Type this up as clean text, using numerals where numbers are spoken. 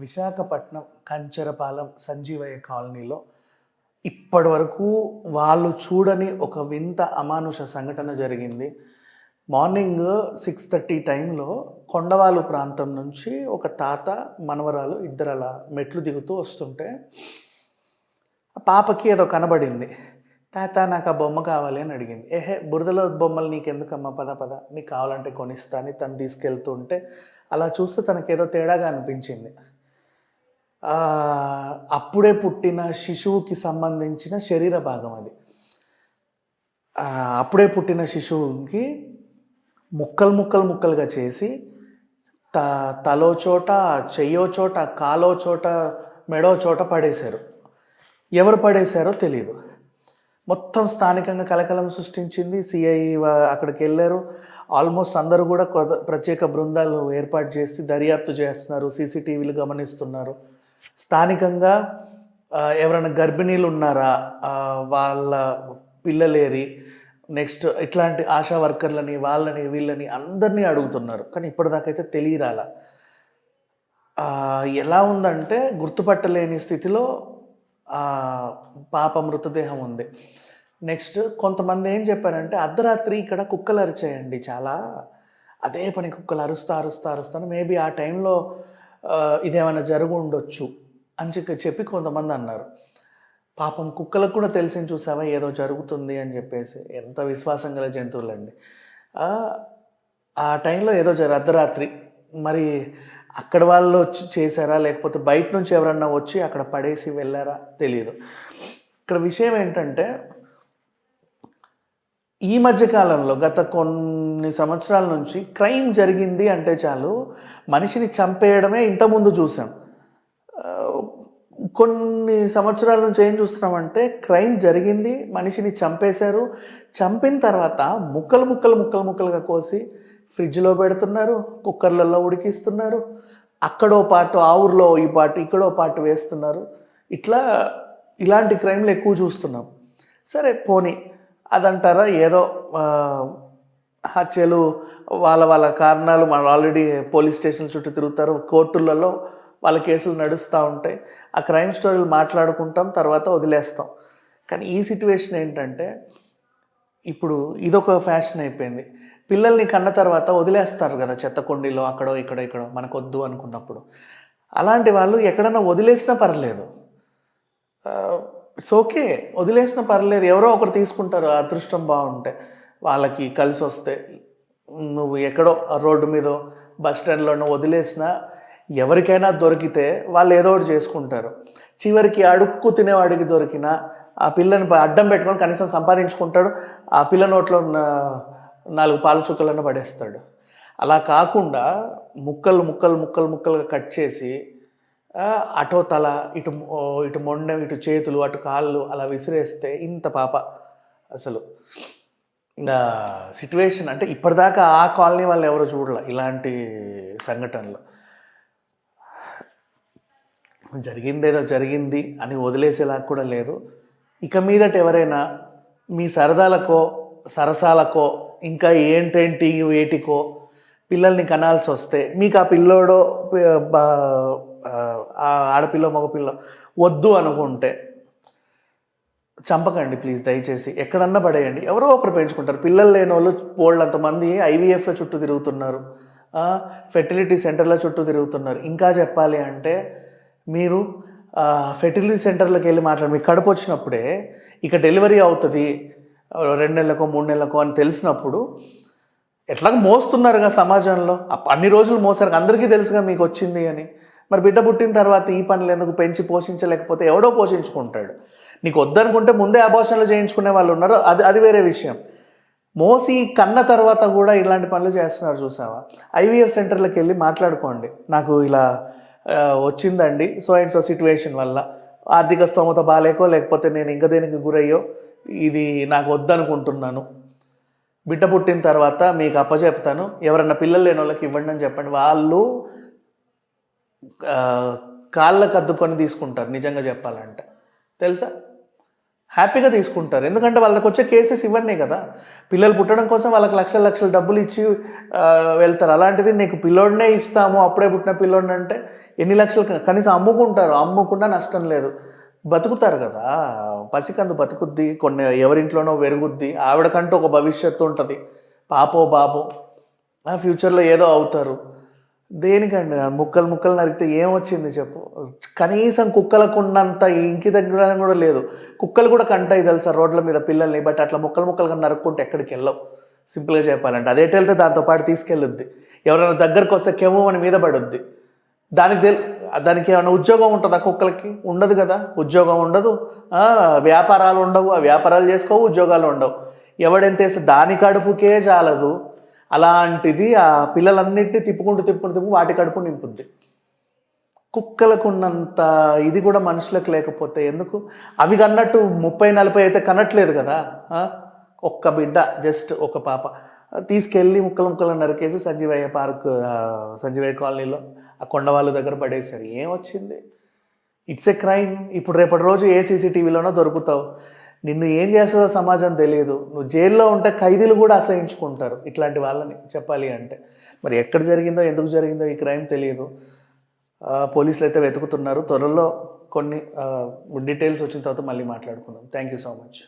విశాఖపట్నం కంచెరపాలెం సంజీవయ్య కాలనీలో ఇప్పటి వరకు వాళ్ళు చూడని ఒక వింత అమానుష సంఘటన జరిగింది. మార్నింగ్ 6:30 టైంలో కొండవాలు ప్రాంతం నుంచి ఒక తాత మనవరాలు ఇద్దరు అలా మెట్లు దిగుతూ వస్తుంటే పాపకి ఏదో కనబడింది. తాత నాకు ఆ బొమ్మ కావాలి అని అడిగింది. బురదలో బొమ్మలు నీకెందుకమ్మా, పద పద నీకు కావాలంటే కొనిస్తా అని తను తీసుకెళ్తూ ఉంటే అలా చూస్తే తనకేదో తేడాగా అనిపించింది. అప్పుడే పుట్టిన శిశువుకి సంబంధించిన శరీర భాగం అది. అప్పుడే పుట్టిన శిశువుకి ముక్కలుగా చేసి తలో చోట, చెయ్యో చోట, కాలో చోట, మెడో చోట పడేశారు. ఎవరు పడేశారో తెలియదు. మొత్తం స్థానికంగా కలకలం సృష్టించింది. సిఐ అక్కడికి వెళ్ళారు. ఆల్మోస్ట్ అందరూ కూడా ప్రత్యేక బృందాలు ఏర్పాటు చేసి దర్యాప్తు చేస్తున్నారు. సీసీటీవీలు గమనిస్తున్నారు. స్థానికంగా ఎవరైనా గర్భిణీలు ఉన్నారా, వాళ్ళ పిల్లలేరి, నెక్స్ట్ ఇట్లాంటి ఆశా వర్కర్లని, వాళ్ళని వీళ్ళని అందరినీ అడుగుతున్నారు. కానీ ఇప్పటిదాకైతే తెలియరాల. ఎలా ఉందంటే గుర్తుపట్టలేని స్థితిలో పాప మృతదేహం ఉంది. నెక్స్ట్ కొంతమంది ఏం చెప్పారంటే అర్ధరాత్రి ఇక్కడ కుక్కలు అరిచాయండి చాలా, అదే పని కుక్కలు అరుస్తాను, మేబీ ఆ టైంలో ఇదేమైనా జరుగు ఉండొచ్చు అని చెప్పి కొంతమంది అన్నారు. పాపం కుక్కలకు కూడా తెలిసింది, చూసావా ఏదో జరుగుతుంది అని చెప్పేసి. ఎంత విశ్వాసం గల జంతువులండి. ఆ టైంలో ఏదో అర్ధరాత్రి మరి అక్కడ వాళ్ళు వచ్చి చేశారా, లేకపోతే బయట నుంచి ఎవరన్నా వచ్చి అక్కడ పడేసి వెళ్ళారా తెలియదు. ఇక్కడ విషయం ఏంటంటే ఈ మధ్యకాలంలో గత కొన్ని సంవత్సరాల నుంచి క్రైమ్ జరిగింది అంటే చాలు మనిషిని చంపేయడమే ఇంతకుముందు చూసాం. కొన్ని సంవత్సరాల నుంచి ఏం చూస్తున్నామంటే క్రైమ్ జరిగింది, మనిషిని చంపేశారు, చంపిన తర్వాత ముక్కలుగా కోసి ఫ్రిడ్జ్లో పెడుతున్నారు, కుక్కర్లలో ఉడికిస్తున్నారు, అక్కడో పాటు ఆ ఊర్లో ఈ పాటు ఇక్కడో పాటు వేస్తున్నారు. ఇలాంటి క్రైమ్లు ఎక్కువ చూస్తున్నాం. సరే పోనీ అదంటారా, ఏదో హత్యలు వాళ్ళ కారణాలు, మనం ఆల్రెడీ పోలీస్ స్టేషన్ చుట్టూ తిరుగుతారు, కోర్టులలో వాళ్ళ కేసులు నడుస్తూ ఉంటాయి, ఆ క్రైమ్ స్టోరీలు మాట్లాడుకుంటాం, తర్వాత వదిలేస్తాం. కానీ ఈ సిచ్యువేషన్ ఏంటంటే ఇప్పుడు ఇదొక ఫ్యాషన్ అయిపోయింది. పిల్లల్ని కన్న తర్వాత వదిలేస్తారు కదా చెత్త కొండిలో, అక్కడో ఇక్కడో మనకు వద్దు అనుకున్నప్పుడు. అలాంటి వాళ్ళు ఎక్కడన్నా వదిలేసినా పర్లేదు, ఇట్స్ ఓకే, వదిలేసినా పర్లేదు, ఎవరో ఒకరు తీసుకుంటారు అదృష్టం బాగుంటే, వాళ్ళకి కలిసి వస్తే. నువ్వు ఎక్కడో రోడ్డు మీద బస్ స్టాండ్లోనో వదిలేసినా ఎవరికైనా దొరికితే వాళ్ళు ఏదో ఒకటి చేసుకుంటారు. చివరికి అడుక్కు తినేవాడికి దొరికినా ఆ పిల్లని అడ్డం పెట్టుకొని కనీసం సంపాదించుకుంటాడు, ఆ పిల్ల నోట్లో 4 పాల చుక్కలను పడేస్తాడు. అలా కాకుండా ముక్కలుగా కట్ చేసి అటో తల, ఇటు మొండెం, ఇటు చేతులు, అటు కాళ్ళు అలా విసిరేస్తే ఇంత పాప. అసలు సిట్యువేషన్ అంటే ఇప్పటిదాకా ఆ కాలనీ వాళ్ళు ఎవరో చూడాల ఇలాంటి సంఘటనలు. జరిగిందేదో జరిగింది అని వదిలేసేలా కూడా లేదు. ఇక మీదట ఎవరైనా మీ సరదాలకో సరసాలకో ఇంకా ఏంటేంటి వేటికో పిల్లల్ని కనాల్సి వస్తే, మీకు ఆ పిల్లోడో ఆడపిల్ల మగపిల్ల వద్దు అనుకుంటే చంపకండి ప్లీజ్, దయచేసి. ఎక్కడన్నా పడేయండి, ఎవరో ఒకరు పెంచుకుంటారు. పిల్లలు లేని వాళ్ళు పోళ్ళంతమంది ఐవీఎఫ్ల చుట్టూ తిరుగుతున్నారు, ఫెర్టిలిటీ సెంటర్ల చుట్టూ తిరుగుతున్నారు. ఇంకా చెప్పాలి అంటే మీరు ఫెర్టిలిటీ సెంటర్లకు వెళ్ళి మీకు కడుపు వచ్చినప్పుడే ఇక డెలివరీ అవుతుంది 2 నెలలకో 3 నెలలకో అని తెలిసినప్పుడు ఎట్లాగ మోస్తున్నారుగా సమాజంలో, అన్ని రోజులు మోసారు, అందరికీ తెలుసుగా మీకు వచ్చింది అని. మరి బిడ్డ పుట్టిన తర్వాత ఈ పనులు ఎందుకు? పెంచి పోషించలేకపోతే ఎవడో పోషించుకుంటాడు. నీకు వద్దనుకుంటే ముందే అబార్షన్లు చేయించుకునే వాళ్ళు ఉన్నారు, అది వేరే విషయం. మోసి కన్న తర్వాత కూడా ఇలాంటి పనులు చేస్తున్నారు చూసావా. ఐవీఎఫ్ సెంటర్లకు వెళ్ళి మాట్లాడుకోండి, నాకు ఇలా వచ్చిందండి సో అండ్ సో సిచ్యువేషన్ వల్ల, ఆర్థిక స్తోమత బాగాలేకో లేకపోతే నేను ఇంకా దేనికి గురయ్యో ఇది నాకు వద్దనుకుంటున్నాను, బిడ్డ పుట్టిన తర్వాత మీకు అప్పచెప్తాను, ఎవరన్నా పిల్లలు లేని వాళ్ళకి ఇవ్వండి అని చెప్పండి. వాళ్ళు కాళ్ళకు అద్దుకొని తీసుకుంటారు నిజంగా చెప్పాలంటే, తెలుసా. హ్యాపీగా తీసుకుంటారు. ఎందుకంటే వాళ్ళకి వచ్చే కేసెస్ ఇవన్నీ కదా. పిల్లలు పుట్టడం కోసం వాళ్ళకి లక్షల లక్షల డబ్బులు ఇచ్చి వెళ్తారు. అలాంటిది నీకు పిల్లోడినే ఇస్తాము అప్పుడే పుట్టిన పిల్లోడిని అంటే ఎన్ని లక్షలు కనీసం అమ్ముకుంటారు. అమ్ముకున్నా నష్టం లేదు, బతుకుతారు కదా. పసికందు బతుకుద్ది, కొన్ని ఎవరింట్లోనో పెరుగుద్ది, ఆవిడకంటూ ఒక భవిష్యత్తు ఉంటుంది, పాపో బాబో ఫ్యూచర్లో ఏదో అవుతారు. దేనికండి ముక్కలు ముక్కలు నరికితే ఏమొచ్చింది చెప్పు. కనీసం కుక్కలకు ఉన్నంత ఇంకి దగ్గర కూడా లేదు. కుక్కలు కూడా కంటాయి తెలుసా రోడ్ల మీద పిల్లల్ని, బట్ అట్లా ముక్కలు ముక్కలుగా నరుక్కుంటే ఎక్కడికి వెళ్ళవు. సింపుల్గా చెప్పాలంటే అదేటి వెళ్తే దాంతోపాటు తీసుకెళ్ళొద్ది. ఎవరైనా దగ్గరకు వస్తే కెము అని మీద పడుద్ది. దానికి ఏమైనా ఉద్యోగం ఉంటుందా? కుక్కలకి ఉండదు కదా, ఉద్యోగం ఉండదు, వ్యాపారాలు ఉండవు, ఆ వ్యాపారాలు చేసుకోవు, ఉద్యోగాలు ఉండవు. ఎవడెంతేస్తే దాని కడుపుకే చాలదు. అలాంటిది ఆ పిల్లలన్నింటినీ తిప్పుకుంటూ వాటి కడుపు నింపుద్ది. కుక్కలకు ఉన్నంత ఇది కూడా మనుషులకు లేకపోతే ఎందుకు? అవి కన్నట్టు 30-40 అయితే కనట్లేదు కదా. ఒక్క బిడ్డ, జస్ట్ ఒక పాప తీసుకెళ్ళి ముక్కలు నరికేసి సంజీవయ్య పార్క్, సంజీవయ్య కాలనీలో ఆ కొండవాళ్ళ దగ్గర పడేశారు. ఏమొచ్చింది? It's a crime. ఇప్పుడు రేపటి రోజు ఏ సీసీటీవీలోనో దొరుకుతావు. నిన్ను ఏం చేస్తుందో సమాజం తెలియదు. నువ్వు జైల్లో ఉంటే ఖైదీలు కూడా అసహించుకుంటారు ఇట్లాంటి వాళ్ళని, చెప్పాలి అంటే. మరి ఎక్కడ జరిగిందో ఎందుకు జరిగిందో ఈ క్రైమ్ తెలియదు. పోలీసులు అయితే వెతుకుతున్నారు. త్వరలో కొన్ని డీటెయిల్స్ వచ్చిన తర్వాత మళ్ళీ మాట్లాడుకుందాం. Thank you so much.